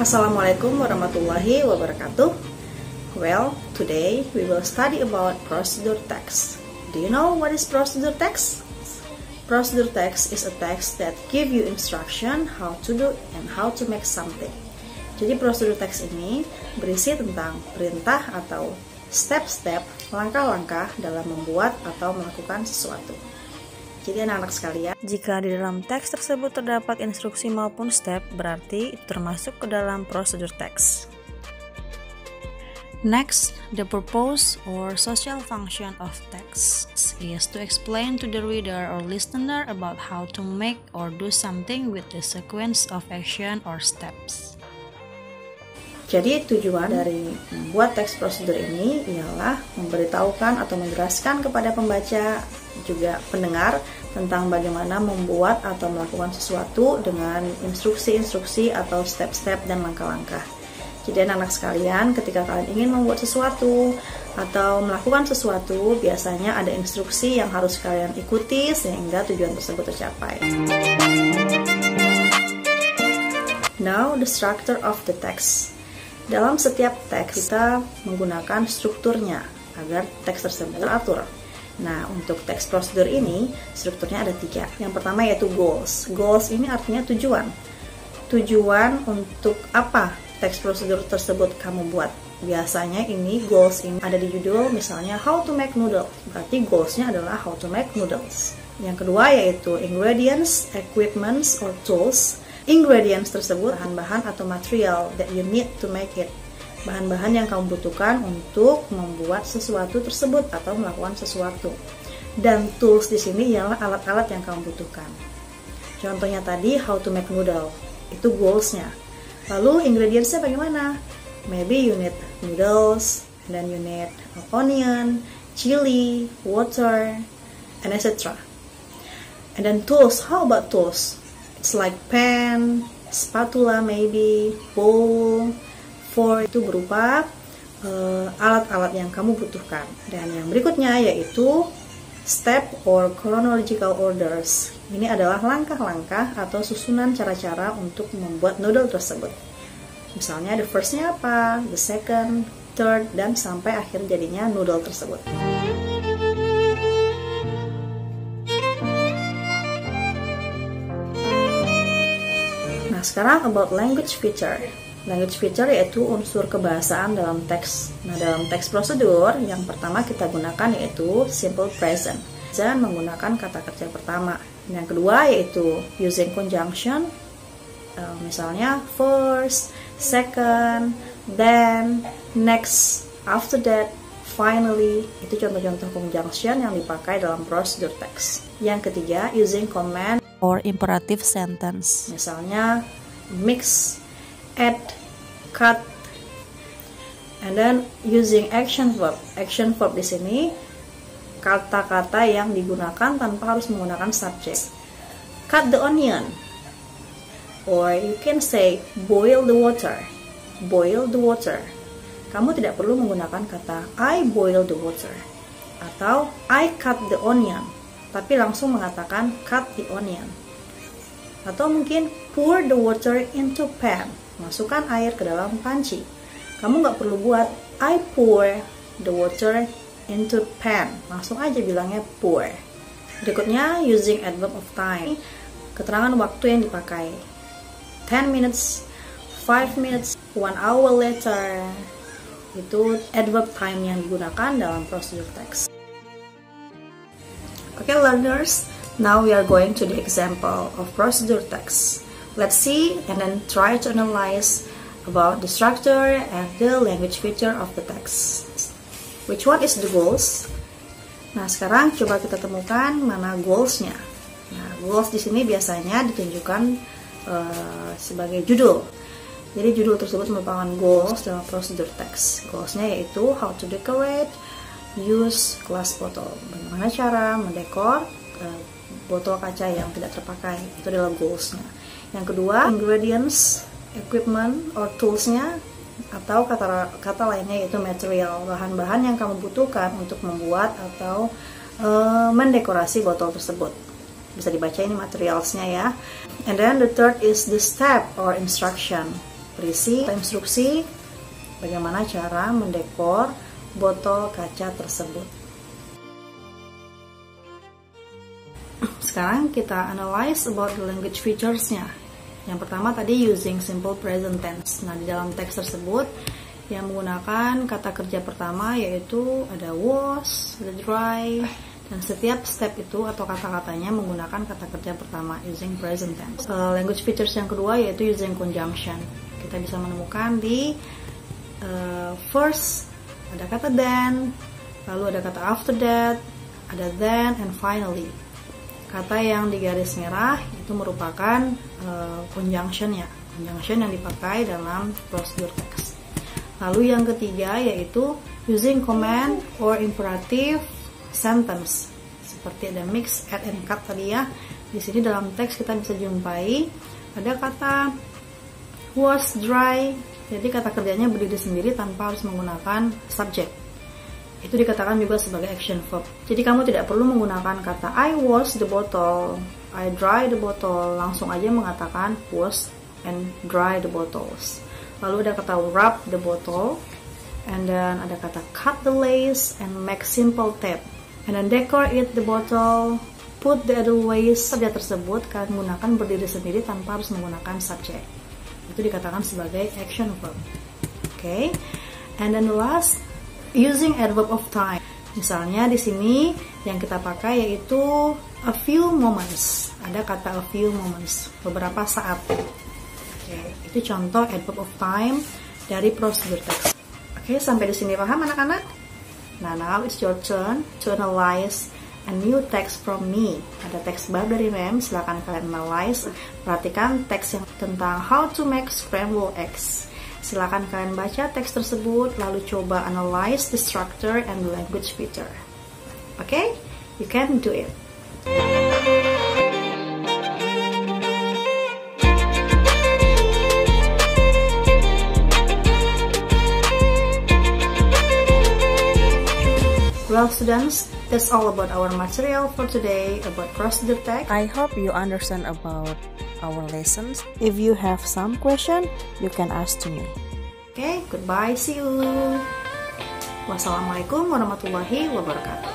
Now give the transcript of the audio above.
Assalamualaikum warahmatullahi wabarakatuh. Well, today we will study about procedure text. Do you know what is procedure text? Procedure text is a text that give you instruction how to do and how to make something. Jadi procedure text ini berisi tentang perintah atau step-step, langkah-langkah dalam membuat atau melakukan sesuatu. Jadi anak-anak sekalian, jika di dalam teks tersebut terdapat instruksi maupun step, berarti itu termasuk ke dalam procedure text. Next, the purpose or social function of text is to explain to the reader or listener about how to make or do something with the sequence of action or steps. Jadi tujuan dari membuat teks prosedur ini ialah memberitahukan atau menjelaskan kepada pembaca juga pendengar tentang bagaimana membuat atau melakukan sesuatu dengan instruksi-instruksi atau step-step dan langkah-langkah. Jadi anak-anak sekalian, ketika kalian ingin membuat sesuatu atau melakukan sesuatu, biasanya ada instruksi yang harus kalian ikuti sehingga tujuan tersebut tercapai. Now, the structure of the text. Dalam setiap teks, kita menggunakan strukturnya agar teks tersebut teratur. Nah, untuk teks prosedur ini, strukturnya ada 3. Yang pertama yaitu goals. Goals ini artinya tujuan. Tujuan untuk apa teks prosedur tersebut kamu buat. Biasanya ini goals ini ada di judul, misalnya how to make noodles. Berarti goalsnya adalah how to make noodles. Yang kedua yaitu ingredients, equipments, or tools. Ingredients tersebut bahan-bahan atau material that you need to make it. Bahan-bahan yang kamu butuhkan untuk membuat sesuatu tersebut atau melakukan sesuatu. Dan tools di sini ialah alat-alat yang kamu butuhkan. Contohnya tadi how to make noodle, itu goalsnya. Lalu ingredientsnya bagaimana? Maybe you need noodles, and then you need onion, chili, water, and etc. And then tools, how about tools? It's like pen, spatula maybe, bowl, fork, itu berupa alat-alat yang kamu butuhkan. Dan yang berikutnya yaitu step or chronological orders. Ini adalah langkah-langkah atau susunan cara-cara untuk membuat noodle tersebut. Misalnya the first-nya apa, the second, third, dan sampai akhir jadinya noodle tersebut. Sekarang about language feature. Language feature yaitu unsur kebahasaan dalam teks. Nah, dalam teks prosedur yang pertama kita gunakan yaitu simple present. Dan menggunakan kata kerja pertama. Yang kedua yaitu using conjunction. Misalnya first, second, then, next, after that, finally. Itu contoh-contoh conjunction yang dipakai dalam prosedur teks. Yang ketiga using command or imperative sentence. Misalnya mix, add, cut, and then using action verb. Action verb di sini kata-kata yang digunakan tanpa harus menggunakan subject. Cut the onion, or you can say boil the water. Boil the water. Kamu tidak perlu menggunakan kata I boil the water atau I cut the onion, tapi langsung mengatakan cut the onion. Atau mungkin pour the water into pan, masukkan air ke dalam panci. Kamu nggak perlu buat I pour the water into pan, langsung aja bilangnya pour. Berikutnya using adverb of time, keterangan waktu yang dipakai. 10 minutes, 5 minutes, 1 hour later. Itu adverb time yang digunakan dalam procedure text. Okay learners, now we are going to the example of procedure text. Let's see and then try to analyze about the structure and the language feature of the text. Which one is the goals? Nah, sekarang coba kita temukan mana goalsnya. Nah, goals di sini biasanya ditunjukkan sebagai judul. Jadi judul tersebut merupakan goals dalam procedure text. Goalsnya yaitu how to decorate, use glass bottle. Bagaimana cara mendekor botol kaca yang tidak terpakai, itu adalah goalsnya. Yang kedua, ingredients, equipment, or toolsnya, atau kata lainnya yaitu material, bahan-bahan yang kamu butuhkan untuk membuat atau mendekorasi botol tersebut. Bisa dibaca ini materialsnya ya. And then the third is the step or instruction. berisi instruksi bagaimana cara mendekor botol kaca tersebut. Sekarang kita analyze about the language features-nya. Yang pertama tadi using simple present tense. Nah, di dalam teks tersebut yang menggunakan kata kerja pertama yaitu ada was, ada dry, dan setiap step itu atau kata-katanya menggunakan kata kerja pertama using present tense. Language features yang kedua yaitu using conjunction. Kita bisa menemukan di first ada kata then, lalu ada kata after that, ada then, and finally. Kata yang di garis merah itu merupakan conjunction yang dipakai dalam prosedur teks. Lalu yang ketiga yaitu using command or imperative sentence. Seperti ada mix, add, and cut tadi ya. Di sini dalam teks kita bisa jumpai ada kata was dry. Jadi kata kerjanya berdiri sendiri tanpa harus menggunakan subject. Itu dikatakan juga sebagai action verb. Jadi kamu tidak perlu menggunakan kata I wash the bottle, I dry the bottle. Langsung aja mengatakan wash and dry the bottles. Lalu ada kata rub the bottle, and then ada kata cut the lace and make simple tape, and then decorate the bottle, put the edelweiss. Subjek tersebut kalian gunakan berdiri sendiri tanpa harus menggunakan subject. Itu dikatakan sebagai action verb. Okay, and then the last using adverb of time. Misalnya di sini yang kita pakai yaitu a few moments. Ada kata a few moments, beberapa saat. Oke, itu contoh adverb of time dari prosedur teks. Oke, sampai di sini paham anak-anak? Nah, now it's your turn to analyze a new text from me. Ada teks baru dari Mem, silakan kalian analyze. Perhatikan teks yang tentang how to make scrambled eggs. Silakan kalian baca teks tersebut, lalu coba analyze the structure and the language feature. Okay? You can do it. Well, students, that's all about our material for today about procedure text. I hope you understand about our lessons. If you have some question, you can ask to me. Okay, goodbye, see you. Wassalamualaikum warahmatullahi wabarakatuh.